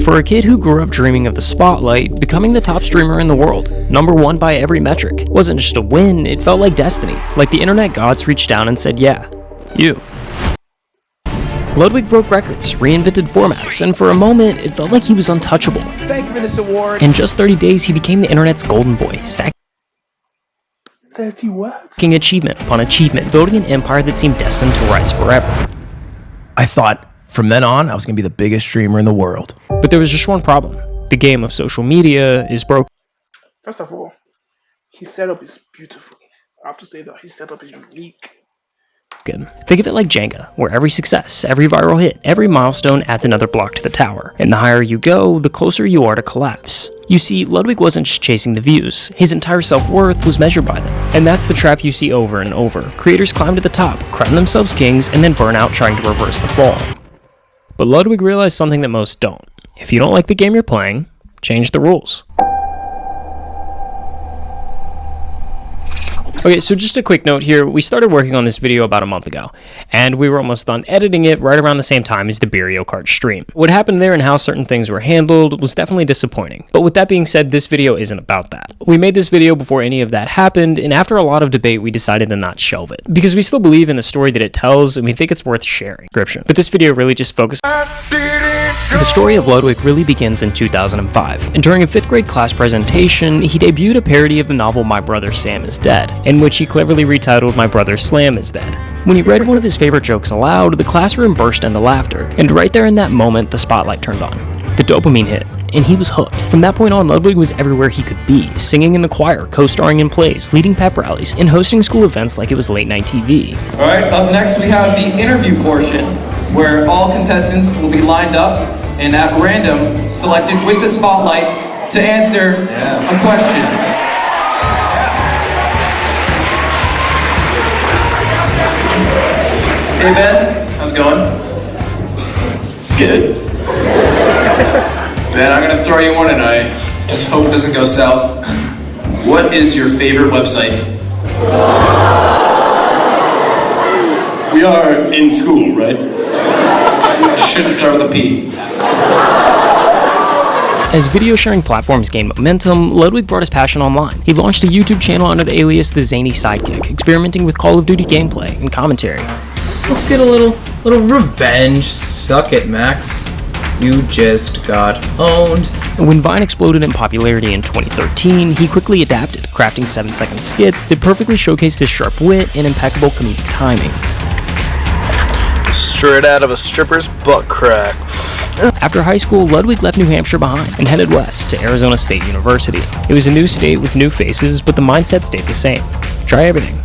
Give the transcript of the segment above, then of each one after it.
For a kid who grew up dreaming of the spotlight, becoming the top streamer in the world, #1 by every metric, wasn't just a win, it felt like destiny. Like the internet gods reached down and said, yeah, you. Ludwig broke records, reinvented formats, and for a moment, it felt like he was untouchable. Thank you for this award. In just 30 days, he became the internet's golden boy, stacking 30 what? achievement upon achievement, building an empire that seemed destined to rise forever. I thought from then on, I was going to be the biggest streamer in the world. But there was just one problem. The game of social media is broken. First of all, his setup is beautiful. I have to say that his setup is unique. Think of it like Jenga, where every success, every viral hit, every milestone adds another block to the tower, and the higher you go, the closer you are to collapse. You see, Ludwig wasn't just chasing the views, his entire self-worth was measured by them. And that's the trap you see over and over. Creators climb to the top, crown themselves kings, and then burn out trying to reverse the fall. But Ludwig realized something that most don't. If you don't like the game you're playing, change the rules. Okay, so just a quick note here, we started working on this video about a month ago, and we were almost done editing it right around the same time as the Mario Kart stream. What happened there and how certain things were handled was definitely disappointing, but with that being said, this video isn't about that. We made this video before any of that happened, and after a lot of debate, we decided to not shelve it, because we still believe in the story that it tells, and we think it's worth sharing. But this video really just focused. The story of Ludwig really begins in 2005, and during a 5th grade class presentation, he debuted a parody of the novel My Brother Sam is Dead, in which he cleverly retitled My Brother Slam is Dead. When he read one of his favorite jokes aloud, the classroom burst into laughter, and right there in that moment, the spotlight turned on. The dopamine hit, and he was hooked. From that point on, Ludwig was everywhere he could be, singing in the choir, co-starring in plays, leading pep rallies, and hosting school events like it was late-night TV. Alright, up next we have the interview portion, where all contestants will be lined up and at random selected with the spotlight to answer a question. Hey Ben, how's it going? Good. Ben, I'm gonna throw you one tonight. Just hope it doesn't go south. What is your favorite website? We are in school, right? Shouldn't start with a P. As video sharing platforms gained momentum, Ludwig brought his passion online. He launched a YouTube channel under the alias The Zany Sidekick, experimenting with Call of Duty gameplay and commentary. Let's get a little revenge. Suck it, Max. You just got owned. When Vine exploded in popularity in 2013, he quickly adapted, crafting 7-second skits that perfectly showcased his sharp wit and impeccable comedic timing. Straight out of a stripper's butt crack. After high school, Ludwig left New Hampshire behind and headed west to Arizona State University. It was a new state with new faces, but the mindset stayed the same. Try everything.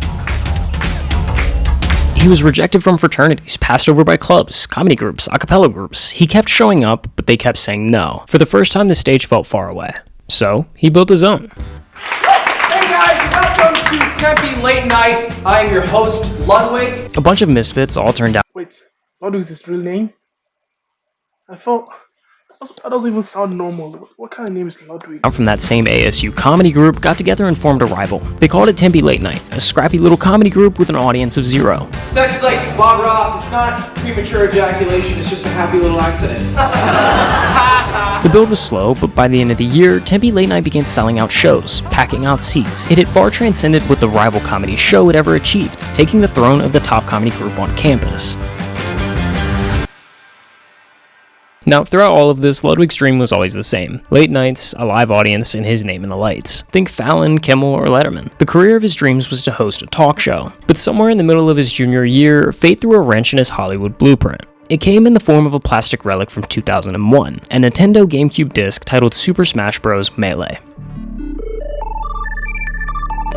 He was rejected from fraternities, passed over by clubs, comedy groups, a cappella groups. He kept showing up, but they kept saying no. For the first time, the stage felt far away. So, he built his own. Hey guys, welcome to Tempe Late Night. I'm your host, Ludwig. A bunch of misfits all turned out. Wait, what is his real name? That doesn't even sound normal. What kind of name is Ludwig? From that same ASU comedy group, got together and formed a rival. They called it Tempe Late Night, a scrappy little comedy group with an audience of 0. Sex is like Bob Ross. It's not premature ejaculation. It's just a happy little accident. The build was slow, but by the end of the year, Tempe Late Night began selling out shows, packing out seats. It had far transcended what the rival comedy show had ever achieved, taking the throne of the top comedy group on campus. Now, throughout all of this, Ludwig's dream was always the same. Late nights, a live audience, and his name in the lights. Think Fallon, Kimmel, or Letterman. The career of his dreams was to host a talk show. But somewhere in the middle of his junior year, fate threw a wrench in his Hollywood blueprint. It came in the form of a plastic relic from 2001, a Nintendo GameCube disc titled Super Smash Bros. Melee.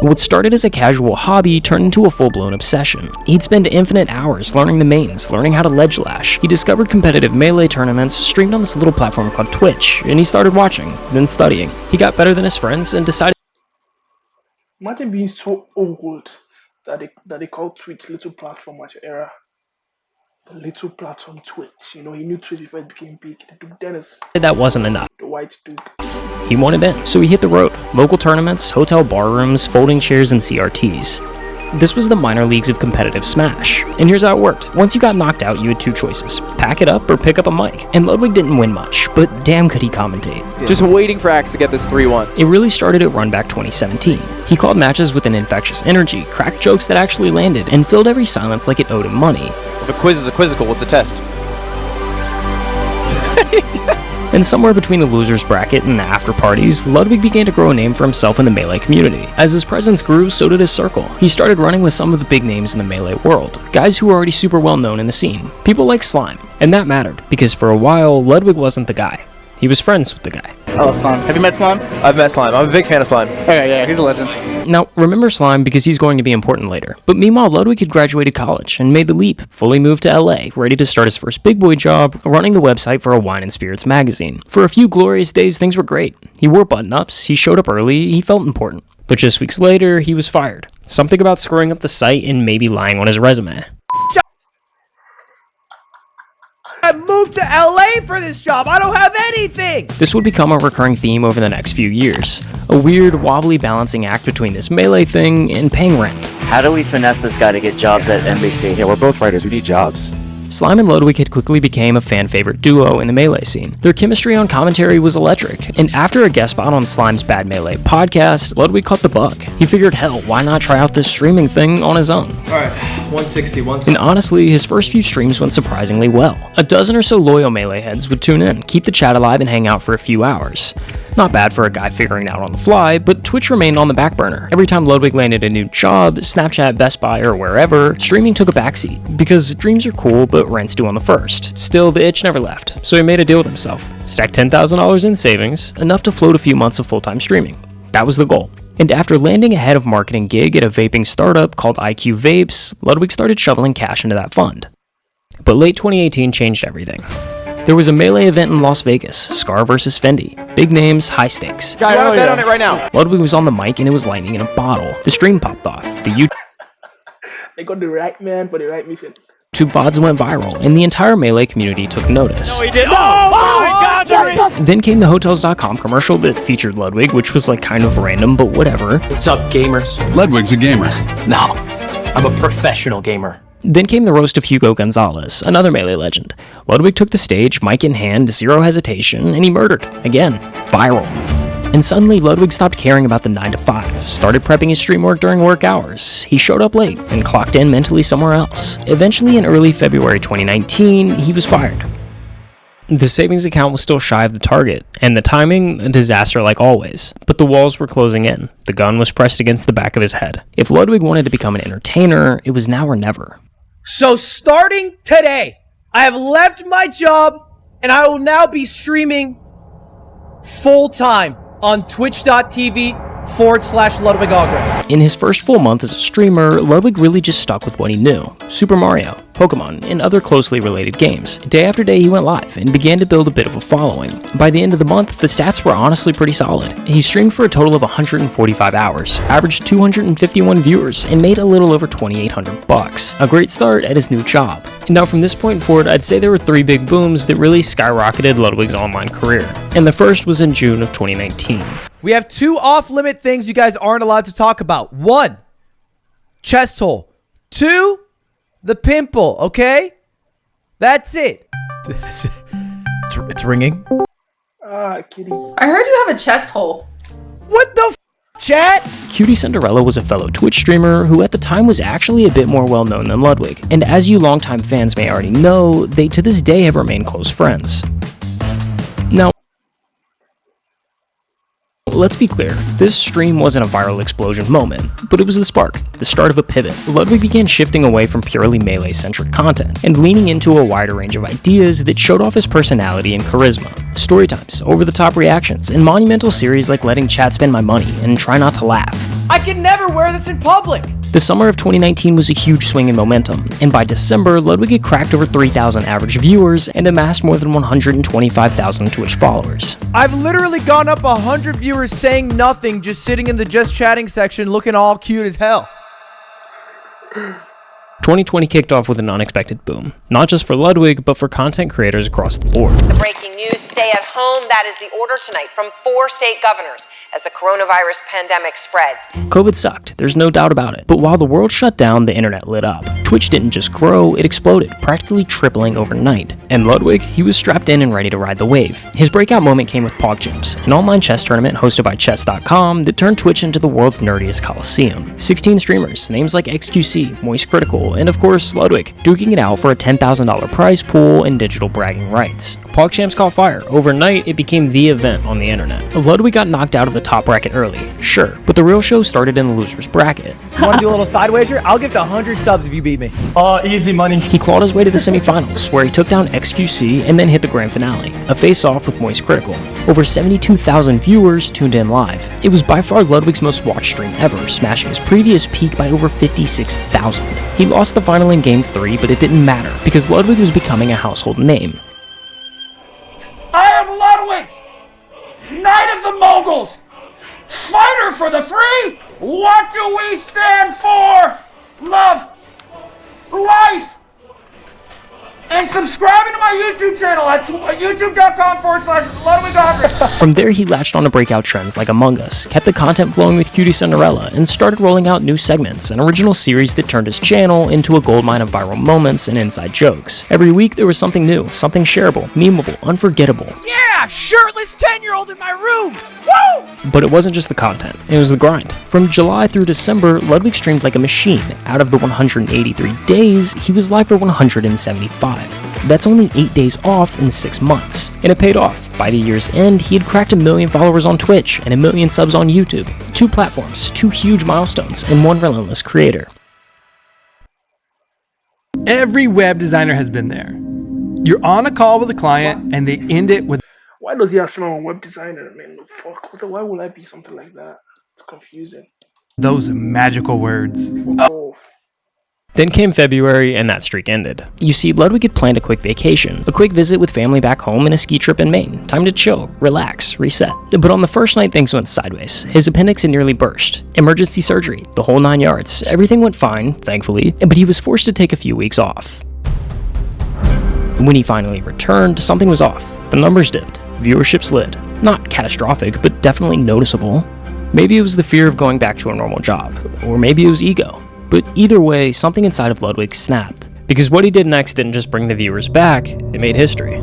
What started as a casual hobby turned into a full-blown obsession. He'd spend infinite hours learning the mains, learning how to ledge lash. He discovered competitive Melee tournaments streamed on this little platform called Twitch, and he started watching, then studying. He got better than his friends and decided. Imagine being so old that they call Twitch little platform at your era. The little platform Twitch. You know, he knew Twitch before it became big. The Duke Dennis. That wasn't enough. The White Duke. He wanted in, so he hit the road. Local tournaments, hotel bar rooms, folding chairs, and CRTs. This was the minor leagues of competitive Smash. And here's how it worked. Once you got knocked out, you had two choices. Pack it up or pick up a mic. And Ludwig didn't win much, but damn could he commentate. Just waiting for Axe to get this 3-1. It really started at Runback 2017. He called matches with an infectious energy, cracked jokes that actually landed, and filled every silence like it owed him money. If a quiz is a quizzical, what's a test? And somewhere between the losers bracket and the after parties, Ludwig began to grow a name for himself in the Melee community. As his presence grew, so did his circle. He started running with some of the big names in the Melee world, guys who were already super well known in the scene, people like Slime. And that mattered, because for a while, Ludwig wasn't the guy. He was friends with the guy. I love Slime. Have you met Slime? I've met Slime. I'm a big fan of Slime. Okay, yeah, he's a legend. Now, remember Slime because he's going to be important later. But meanwhile, Ludwig had graduated college and made the leap, fully moved to LA, ready to start his first big boy job, running the website for a wine and spirits magazine. For a few glorious days, things were great. He wore button-ups, he showed up early, he felt important. But just weeks later, he was fired. Something about screwing up the site and maybe lying on his resume. I moved to LA for this job. I don't have anything. This would become a recurring theme over the next few years. A weird, wobbly balancing act between this Melee thing and paying rent. How do we finesse this guy to get jobs at NBC? Yeah, we're both writers. We need jobs. Slime and Ludwig had quickly became a fan-favorite duo in the Melee scene. Their chemistry on commentary was electric, and after a guest spot on Slime's Bad Melee podcast, Ludwig caught the bug. He figured, hell, why not try out this streaming thing on his own? Alright, 160. And honestly, his first few streams went surprisingly well. A dozen or so loyal Melee heads would tune in, keep the chat alive, and hang out for a few hours. Not bad for a guy figuring it out on the fly, but Twitch remained on the back burner. Every time Ludwig landed a new job, Snapchat, Best Buy, or wherever, streaming took a backseat, because dreams are cool, but rent's due on the first. Still, the itch never left, so he made a deal with himself. Stacked $10,000 in savings, enough to float a few months of full-time streaming. That was the goal. And after landing a head of marketing gig at a vaping startup called IQ Vapes, Ludwig started shoveling cash into that fund. But late 2018 changed everything. There was a Melee event in Las Vegas, Scar vs. Fendi. Big names, high stakes. Guy, I want to bet on it right now. Ludwig was on the mic and it was lightning in a bottle. The stream popped off. The They got the right man for the right mission. YouTube VODs went viral, and the entire Melee community took notice. No, he did. Oh my God! Then came the Hotels.com commercial that featured Ludwig, which was like kind of random, but whatever. What's up, gamers? Ludwig's a gamer. No, I'm a professional gamer. Then came the roast of Hugo Gonzalez, another Melee legend. Ludwig took the stage, mic in hand, zero hesitation, and he murdered. Again, viral. And suddenly, Ludwig stopped caring about the 9 to 5, started prepping his stream work during work hours. He showed up late and clocked in mentally somewhere else. Eventually, in early February 2019, he was fired. The savings account was still shy of the target, and the timing, a disaster like always. But the walls were closing in. The gun was pressed against the back of his head. If Ludwig wanted to become an entertainer, it was now or never. So starting today, I have left my job and I will now be streaming full-time on twitch.tv/Ludwig Auger. In his first full month as a streamer, Ludwig really just stuck with what he knew. Super Mario, Pokemon, and other closely related games. Day after day he went live and began to build a bit of a following. By the end of the month, the stats were honestly pretty solid. He streamed for a total of 145 hours, averaged 251 viewers, and made a little over $2,800. A great start at his new job. Now from this point forward, I'd say there were 3 big booms that really skyrocketed Ludwig's online career. And the first was in June of 2019. We have 2 off-limit things you guys aren't allowed to talk about. 1, chest hole. 2, the pimple, okay? That's it. It's ringing. Ah, kitty. I heard you have a chest hole. What the chat? Cutie Cinderella was a fellow Twitch streamer who at the time was actually a bit more well known than Ludwig. And as you longtime fans may already know, they to this day have remained close friends. Now, let's be clear, this stream wasn't a viral explosion moment, but it was the spark, the start of a pivot. Ludwig began shifting away from purely Melee-centric content, and leaning into a wider range of ideas that showed off his personality and charisma. Storytimes, over-the-top reactions, and monumental series like Letting Chat Spend My Money and Try Not to Laugh. I can never wear this in public! The summer of 2019 was a huge swing in momentum, and by December, Ludwig had cracked over 3,000 average viewers and amassed more than 125,000 Twitch followers. I've literally gone up 100 viewers saying nothing, just sitting in the just chatting section looking all cute as hell. 2020 kicked off with an unexpected boom, not just for Ludwig, but for content creators across the board. The breaking news, stay at home, that is the order tonight from 4 state governors as the coronavirus pandemic spreads. COVID sucked, there's no doubt about it. But while the world shut down, the internet lit up. Twitch didn't just grow, it exploded, practically tripling overnight. And Ludwig, he was strapped in and ready to ride the wave. His breakout moment came with PogChamps, an online chess tournament hosted by Chess.com that turned Twitch into the world's nerdiest coliseum. 16 streamers, names like XQC, Moist Critical, and of course Ludwig, duking it out for a $10,000 prize pool and digital bragging rights. PogChamps caught fire. Overnight, it became the event on the internet. Ludwig got knocked out of the top bracket early, sure, but the real show started in the loser's bracket. You want to do a little side wager? I'll give the 100 subs if you beat me. Easy money. He clawed his way to the semifinals, where he took down XQC and then hit the grand finale, a face-off with Moist Critical. Over 72,000 viewers tuned in live. It was by far Ludwig's most watched stream ever, smashing his previous peak by over 56,000. He lost the final in Game 3, but it didn't matter, because Ludwig was becoming a household name. I am Ludwig, Knight of the Moguls, fighter for the free. What do we stand for? Love, life, and subscribing to my YouTube channel at youtube.com/LudwigAudrey. From there, he latched on to breakout trends like Among Us, kept the content flowing with Cutie Cinderella, and started rolling out new segments, an original series that turned his channel into a goldmine of viral moments and inside jokes. Every week, there was something new, something shareable, memeable, unforgettable. Yeah, shirtless 10-year-old in my room. Woo! But it wasn't just the content, it was the grind. From July through December, Ludwig streamed like a machine. Out of the 183 days, he was live for 175. That's only 8 days off in 6 months. And it paid off. By the year's end, he had cracked 1 million followers on Twitch and 1 million subs on YouTube. 2 platforms, 2 huge milestones, and 1 relentless creator. Every web designer has been there. You're on a call with a client and they end it with, Why does he assume I'm a web designer? Man, fuck. Why would I be something like that? It's confusing. those magical words. Fuck off. Then came February, and that streak ended. You see, Ludwig had planned a quick vacation, a quick visit with family back home and a ski trip in Maine. Time to chill, relax, reset. But on the first night, things went sideways. His appendix had nearly burst. Emergency surgery, the whole 9 yards. Everything went fine, thankfully, but he was forced to take a few weeks off. When he finally returned, something was off. The numbers dipped. Viewership slid. Not catastrophic, but definitely noticeable. Maybe it was the fear of going back to a normal job, or maybe it was ego. But either way, something inside of Ludwig snapped. Because what he did next didn't just bring the viewers back, it made history.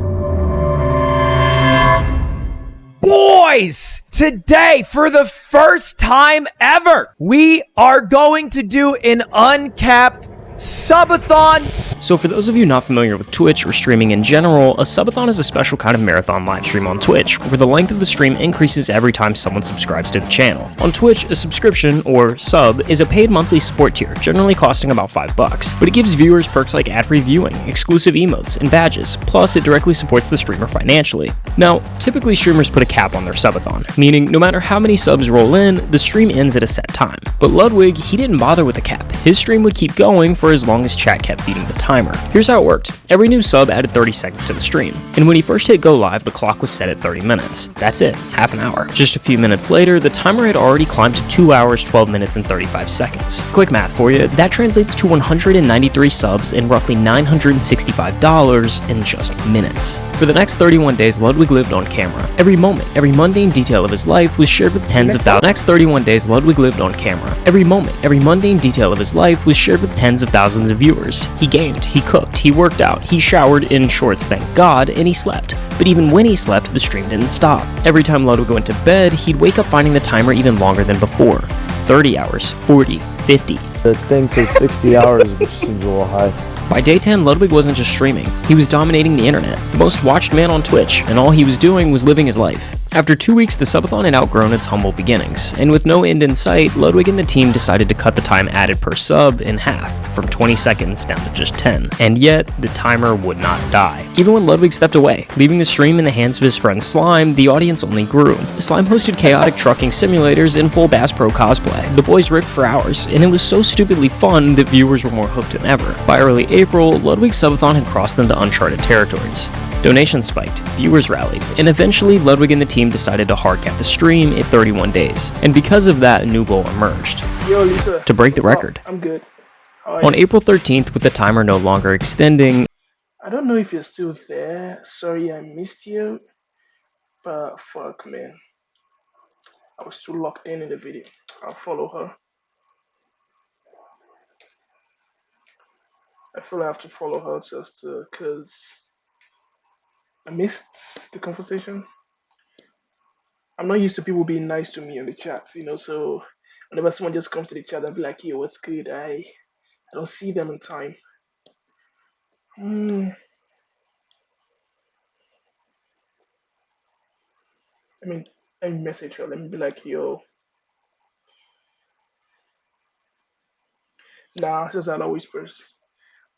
Boys, today, for the first time ever, we are going to do an uncapped subathon. So for those of you not familiar with Twitch or streaming in general, a subathon is a special kind of marathon live stream on Twitch, where the length of the stream increases every time someone subscribes to the channel. On Twitch, a subscription, or sub, is a paid monthly support tier, generally costing about $5, but it gives viewers perks like ad-free viewing, exclusive emotes, and badges, plus it directly supports the streamer financially. Now, typically streamers put a cap on their subathon, meaning no matter how many subs roll in, the stream ends at a set time. But Ludwig, he didn't bother with the cap. His stream would keep going for as long as chat kept feeding the timer. Here's how it worked. Every new sub added 30 seconds to the stream, and when he first hit go live, the clock was set at 30 minutes. That's it, half an hour. Just a few minutes later, the timer had already climbed to 2 hours, 12 minutes, and 35 seconds. Quick math for you, that translates to 193 subs and roughly $965 in just minutes. For the next 31 days, Ludwig lived on camera. Every moment, every mundane detail of his life was shared with tens of thousands. Next 31 days, Ludwig lived on camera. Every moment, every mundane detail of his life was shared with tens of thousands of viewers. He gamed, he cooked, he worked out, he showered in shorts, thank God, and he slept. But even when he slept, the stream didn't stop. Every time Ludwig went to bed, he'd wake up finding the timer even longer than before. 30 hours, 40, 50. The thing says 60 hours, which seems a little high. By day 10, Ludwig wasn't just streaming. He was dominating the internet, the most watched man on Twitch, and all he was doing was living his life. After 2 weeks, the subathon had outgrown its humble beginnings, and with no end in sight, Ludwig and the team decided to cut the time added per sub in half, from 20 seconds down to just 10. And yet, the timer would not die. Even when Ludwig stepped away, leaving the stream in the hands of his friend Slime, the audience only grew. Slime hosted chaotic trucking simulators in full Bass Pro cosplay. The boys ripped for hours, and it was so stupidly fun that viewers were more hooked than ever. By early April, Ludwig's subathon had crossed into uncharted territories. Donations spiked, viewers rallied, and eventually Ludwig and the team decided to hard cap the stream at 31 days. And because of that, a new goal emerged. Yo, Lisa. To break the record. I'm good. On April 13th, with the timer no longer extending, I don't know if you're still there. Sorry I missed you. But fuck, man. I was too locked in the video. I'll follow her. I feel I have to follow her just because I missed the conversation. I'm not used to people being nice to me in the chat, so whenever someone just comes to the chat, I'll be like, yo, what's good? I don't see them in time. Let me message her. Let me be like, yo. Nah, just that whispers.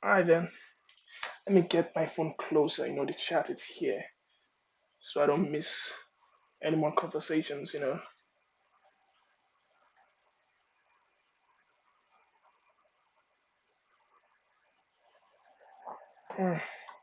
Alright then. Let me get my phone closer. The chat is here. So I don't miss any more conversations,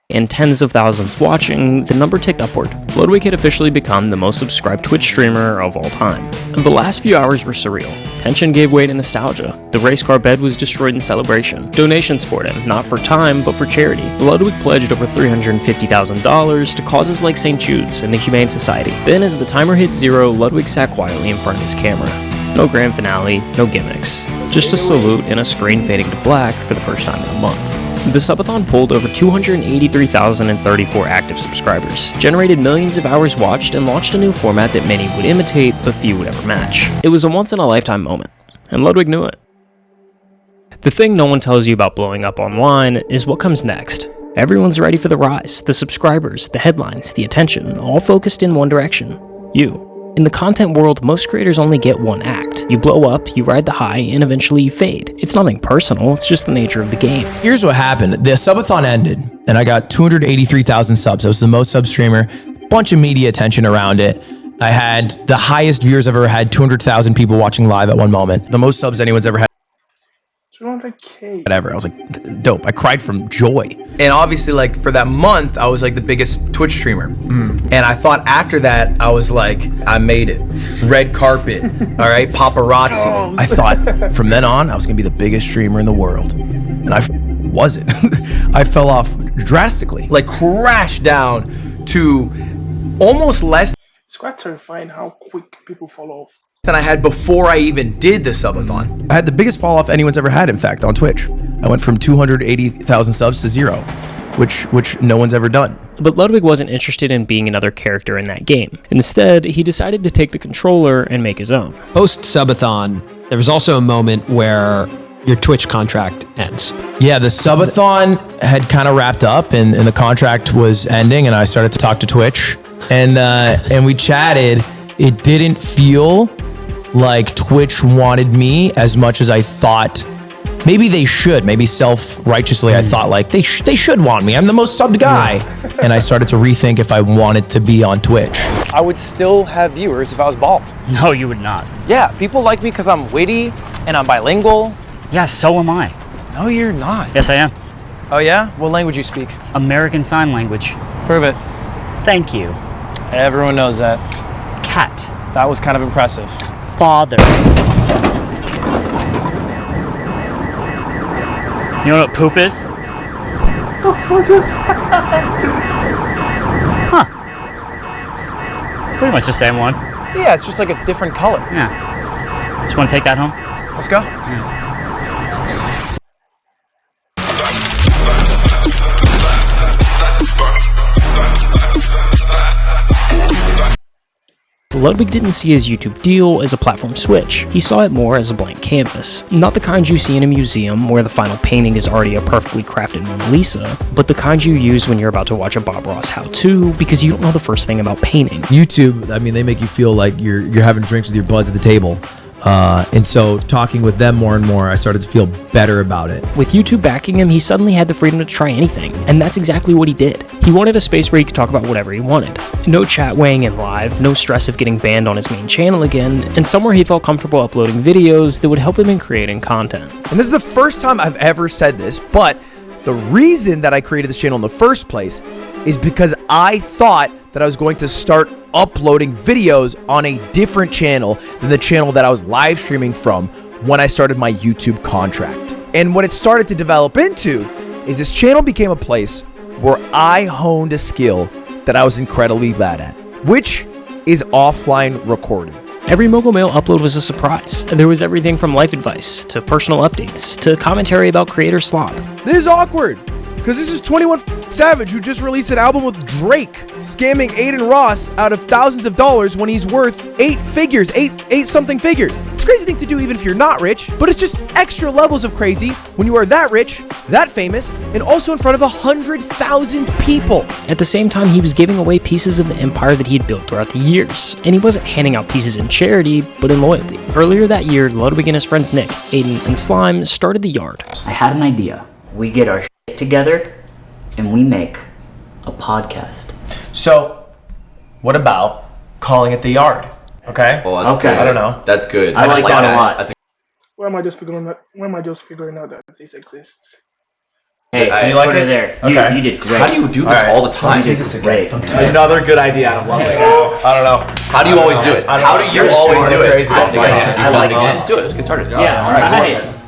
and tens of thousands watching, the number ticked upward. Ludwig had officially become the most subscribed Twitch streamer of all time. The last few hours were surreal. Tension gave way to nostalgia. The race car bed was destroyed in celebration. Donations poured in, not for time, but for charity. Ludwig pledged over $350,000 to causes like St. Jude's and the Humane Society. Then, as the timer hit 0, Ludwig sat quietly in front of his camera. No grand finale, no gimmicks. Just a salute and a screen fading to black for the first time in a month. The subathon pulled over 283,034 active subscribers, generated millions of hours watched, and launched a new format that many would imitate, but few would ever match. It was a once-in-a-lifetime moment, and Ludwig knew it. The thing no one tells you about blowing up online is what comes next. Everyone's ready for the rise, the subscribers, the headlines, the attention, all focused in one direction: you. In the content world, most creators only get one act. You blow up, you ride the high, and eventually you fade. It's nothing personal, it's just the nature of the game. Here's what happened. The subathon ended, and I got 283,000 subs. I was the most sub streamer, bunch of media attention around it. I had the highest viewers I've ever had, 200,000 people watching live at one moment. The most subs anyone's ever had. 200K. Whatever. I was like, dope. I cried from joy. And obviously, like, for that month, I was like the biggest Twitch streamer. And I thought after that, I was like, I made it. Red carpet, all right, paparazzi. I thought from then on, I was gonna be the biggest streamer in the world. And I wasn't. I fell off drastically, like crashed down to almost less. It's quite terrifying how quick people fall off. Than I had before I even did the subathon. I had the biggest fall off anyone's ever had, in fact, on Twitch. I went from 280,000 subs to 0, which no one's ever done. But Ludwig wasn't interested in being another character in that game. Instead, he decided to take the controller and make his own. Post-subathon, there was also a moment where your Twitch contract ends. Yeah, the subathon had kind of wrapped up and the contract was ending, and I started to talk to Twitch, and we chatted. It didn't feel like Twitch wanted me as much as I thought maybe they should. Maybe self-righteously, I thought like they should want me. I'm the most subbed guy. And I started to rethink if I wanted to be on Twitch. I would still have viewers if I was bald. No, you would not. Yeah, people like me because I'm witty and I'm bilingual. Yeah, so am I. No, you're not. Yes, I am. Oh yeah? What language you speak? American Sign Language. Prove it. Thank you. Everyone knows that. Cat. That was kind of impressive. Father. You know what poop is? The fuck is Huh. It's pretty much the same one. Yeah, it's just like a different color. Yeah. Just want to take that home? Let's go. Yeah. Ludwig didn't see his YouTube deal as a platform switch. He saw it more as a blank canvas. Not the kind you see in a museum where the final painting is already a perfectly crafted Mona Lisa, but the kind you use when you're about to watch a Bob Ross how-to because you don't know the first thing about painting. YouTube, I mean, they make you feel like you're having drinks with your buds at the table. And so talking with them more and more, I started to feel better about it. With YouTube backing him, he suddenly had the freedom to try anything, and that's exactly what he did. He wanted a space where he could talk about whatever he wanted. No chat weighing in live, no stress of getting banned on his main channel again, and somewhere he felt comfortable uploading videos that would help him in creating content. And this is the first time I've ever said this, but the reason that I created this channel in the first place is because I thought that I was going to start uploading videos on a different channel than the channel that I was live streaming from when I started my YouTube contract. And what it started to develop into is this channel became a place where I honed a skill that I was incredibly bad at, which is offline recordings. Every Mogul Mail upload was a surprise. There was everything from life advice, to personal updates, to commentary about creator slop. This is awkward, because this is 21 Savage who just released an album with Drake, scamming Aiden Ross out of thousands of dollars when he's worth eight something figures. It's a crazy thing to do even if you're not rich, but it's just extra levels of crazy when you are that rich, that famous, and also in front of 100,000 people. At the same time, he was giving away pieces of the empire that he had built throughout the years, and he wasn't handing out pieces in charity, but in loyalty. Earlier that year, Ludwig and his friends Nick, Aiden, and Slime started The Yard. I had an idea. We get our shit together, and we make a podcast. So, what about calling it The Yard? Okay? Well, that's okay. I don't know. That's good. I like that a lot. Why am I just figuring out that this exists? Hey, you like put it? her there. Okay. You did great. How do you do this all the time? You did this great. Another good idea out of Ludwig. I don't know. How do you always do it? How do you always do it? I like it. Just do it. Let's get started. Yeah. All right.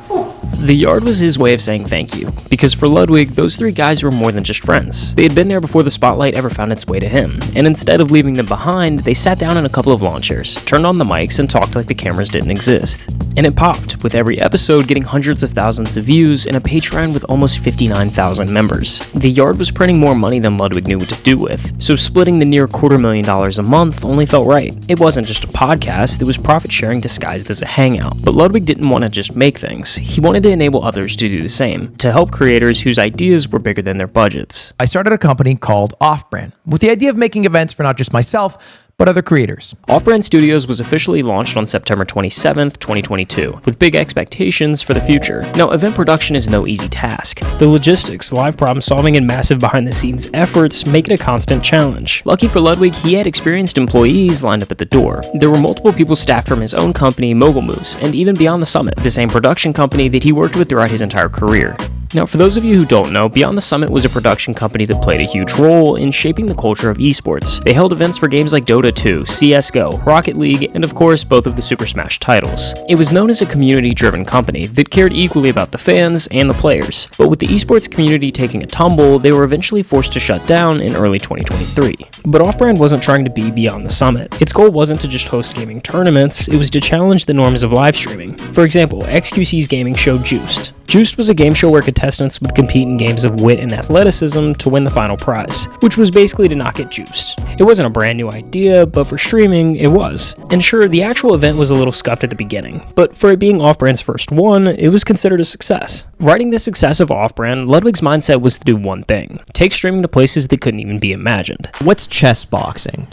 The Yard was his way of saying thank you, because for Ludwig, those three guys were more than just friends. They had been there before the spotlight ever found its way to him, and instead of leaving them behind, they sat down in a couple of lawn chairs, turned on the mics, and talked like the cameras didn't exist. And it popped, with every episode getting hundreds of thousands of views and a Patreon with almost 59,000 members. The Yard was printing more money than Ludwig knew what to do with, so splitting the near $250,000 a month only felt right. It wasn't just a podcast, it was profit sharing disguised as a hangout. But Ludwig didn't want to just make things, he wanted to enable others to do the same, to help creators whose ideas were bigger than their budgets. I started a company called Off-Brand, with the idea of making events for not just myself, but other creators. Off-Brand Studios was officially launched on September 27th, 2022, with big expectations for the future. Now, event production is no easy task. The logistics, live problem solving, and massive behind-the-scenes efforts make it a constant challenge. Lucky for Ludwig, he had experienced employees lined up at the door. There were multiple people staffed from his own company, Mogul Moose, and even Beyond the Summit, the same production company that he worked with throughout his entire career. Now, for those of you who don't know, Beyond the Summit was a production company that played a huge role in shaping the culture of esports. They held events for games like Dota 2, CSGO, Rocket League, and of course, both of the Super Smash titles. It was known as a community-driven company that cared equally about the fans and the players, but with the esports community taking a tumble, they were eventually forced to shut down in early 2023. But Off-Brand wasn't trying to be Beyond the Summit. Its goal wasn't to just host gaming tournaments, it was to challenge the norms of live streaming. For example, XQC's gaming show Juiced. Juiced was a game show where contestants would compete in games of wit and athleticism to win the final prize, which was basically to not get juiced. It wasn't a brand new idea, but for streaming, it was. And sure, the actual event was a little scuffed at the beginning, but for it being Off-Brand's first one, it was considered a success. Riding the success of Off-Brand, Ludwig's mindset was to do one thing: take streaming to places that couldn't even be imagined. What's chess boxing?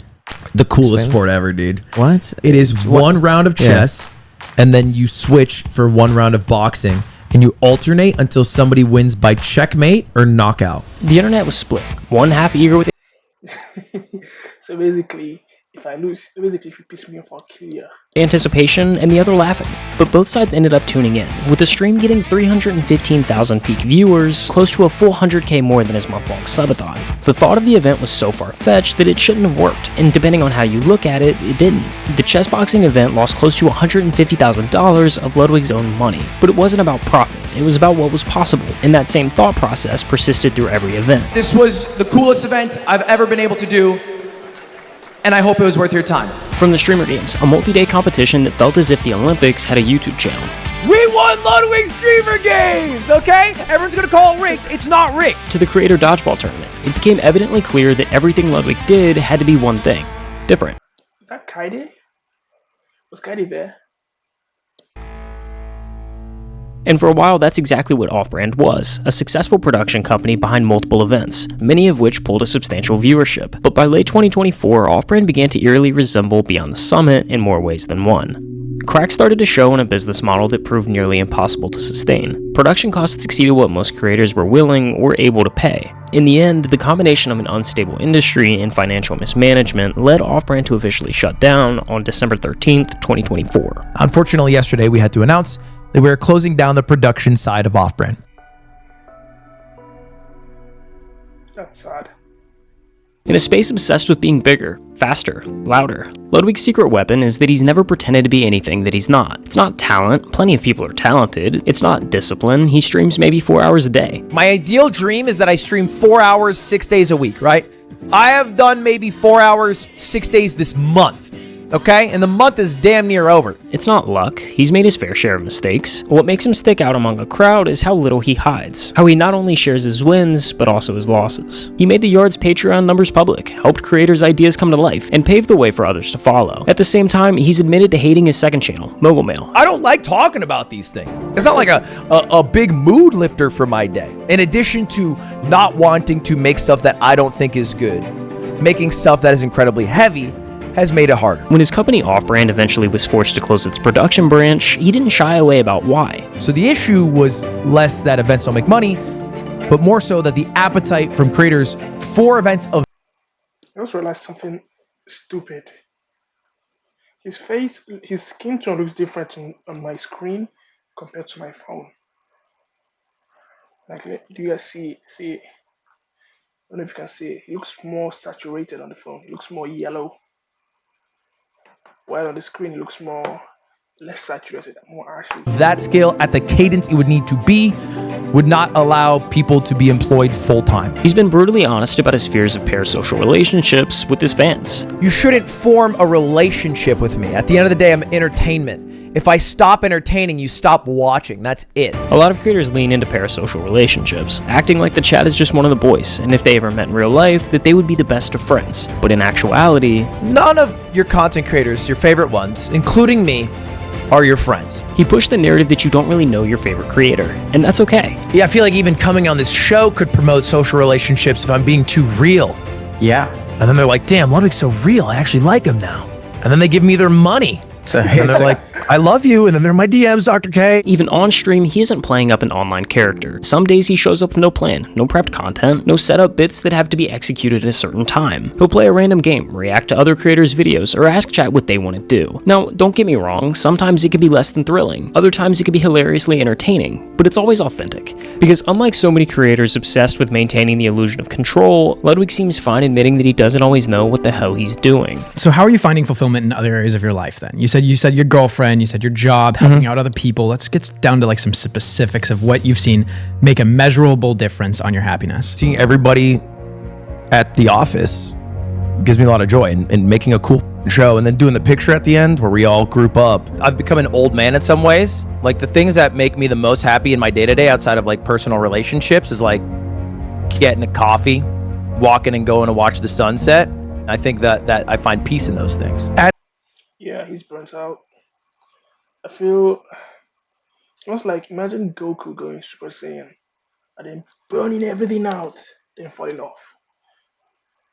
The coolest sport ever, dude. What? It is one round of chess, and then you switch for one round of boxing. And you alternate until somebody wins by checkmate or knockout. The internet was split. One half eager with So basically, if I lose, if you piss me off, I'll kill you. anticipation, and the other laughing. But both sides ended up tuning in, with the stream getting 315,000 peak viewers, close to a full 100k more than his month-long subathon. The thought of the event was so far-fetched that it shouldn't have worked, and depending on how you look at it, it didn't. The chess boxing event lost close to $150,000 of Ludwig's own money, but it wasn't about profit, it was about what was possible, and that same thought process persisted through every event. This was the coolest event I've ever been able to do, and I hope it was worth your time. From the Streamer Games, a multi-day competition that felt as if the Olympics had a YouTube channel. We won Ludwig Streamer Games, okay? Everyone's gonna call it rigged. It's not rigged. To the Creator Dodgeball Tournament, it became evidently clear that everything Ludwig did had to be one thing: different. Is that Kaide? Was Kaide there? And for a while, that's exactly what Off-Brand was, a successful production company behind multiple events, many of which pulled a substantial viewership. But by late 2024, Off-Brand began to eerily resemble Beyond the Summit in more ways than one. Cracks started to show in a business model that proved nearly impossible to sustain. Production costs exceeded what most creators were willing or able to pay. In the end, the combination of an unstable industry and financial mismanagement led Off-Brand to officially shut down on December 13th, 2024. Unfortunately, yesterday we had to announce that we are closing down the production side of Off-Brand. That's sad. In a space obsessed with being bigger, faster, louder, Ludwig's secret weapon is that he's never pretended to be anything that he's not. It's not talent, plenty of people are talented. It's not discipline, he streams maybe 4 hours a day. My ideal dream is that I stream 4 hours, 6 days a week, right? I have done maybe 4 hours, 6 days this month. Okay? And the month is damn near over. It's not luck. He's made his fair share of mistakes. What makes him stick out among a crowd is how little he hides. How he not only shares his wins, but also his losses. He made the Yard's Patreon numbers public, helped creators' ideas come to life, and paved the way for others to follow. At the same time, he's admitted to hating his second channel, Mogul Mail. I don't like talking about these things. It's not like a big mood lifter for my day. In addition to not wanting to make stuff that I don't think is good, making stuff that is incredibly heavy has made it harder. When his company Off-Brand eventually was forced to close its production branch, he didn't shy away about why. So the issue was less that events don't make money, but more so that the appetite from creators for events of... I just realized something stupid. His skin tone looks different on my screen compared to my phone. Like, do you guys see? I don't know if you can see. It looks more saturated on the phone. It looks more yellow. While on the screen, it looks less saturated, more ashy. That scale at the cadence it would need to be would not allow people to be employed full-time. He's been brutally honest about his fears of parasocial relationships with his fans. You shouldn't form a relationship with me. At the end of the day, I'm entertainment. If I stop entertaining, you stop watching. That's it. A lot of creators lean into parasocial relationships, acting like the chat is just one of the boys, and if they ever met in real life, that they would be the best of friends. But in actuality, none of your content creators, your favorite ones, including me, are your friends. He pushed the narrative that you don't really know your favorite creator, and that's okay. Yeah, I feel like even coming on this show could promote social relationships if I'm being too real. Yeah. And then they're like, damn, Ludwig's so real, I actually like him now. And then they give me their money. And they're like, I love you, and then they're in my DMs, Dr. K. Even on stream, he isn't playing up an online character. Some days he shows up with no plan, no prepped content, no setup bits that have to be executed at a certain time. He'll play a random game, react to other creators' videos, or ask chat what they want to do. Now, don't get me wrong, sometimes it can be less than thrilling. Other times it can be hilariously entertaining, but it's always authentic. Because unlike so many creators obsessed with maintaining the illusion of control, Ludwig seems fine admitting that he doesn't always know what the hell he's doing. So how are you finding fulfillment in other areas of your life then? You said your girlfriend, you said your job, helping out other people. Let's get down to like some specifics of what you've seen make a measurable difference on your happiness. Seeing everybody at the office gives me a lot of joy, and making a cool show and then doing the picture at the end where we all group up. I've become an old man in some ways. Like the things that make me the most happy in my day-to-day outside of like personal relationships is like getting a coffee, walking and going to watch the sunset. I think that I find peace in those things. Yeah, he's burnt out. I feel it's almost like, imagine Goku going Super Saiyan and then burning everything out, then falling off.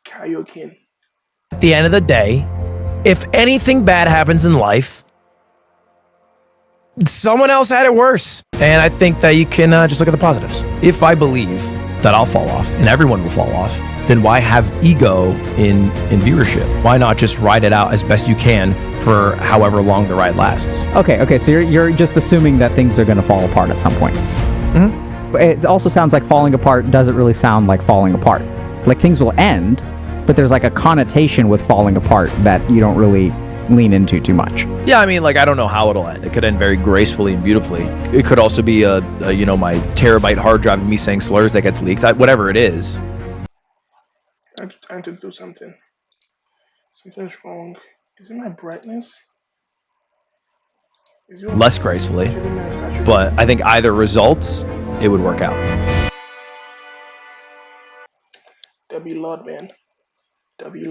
Kaioken. At the end of the day, if anything bad happens in life, someone else had it worse. And I think that you can just look at the positives. If I believe that I'll fall off and everyone will fall off, then why have ego in viewership? Why not just ride it out as best you can for however long the ride lasts? Okay, so you're just assuming that things are going to fall apart at some point. Mm-hmm. But it also sounds like falling apart doesn't really sound like falling apart. Like things will end, but there's like a connotation with falling apart that you don't really lean into too much. Yeah, I mean, like, I don't know how it'll end. It could end very gracefully and beautifully. It could also be my terabyte hard drive of me saying slurs that gets leaked. Whatever it is. I'm trying to do something. Something's wrong. Is it my brightness? Less gracefully. But I think either results, it would work out. W Lord, man. W Lord.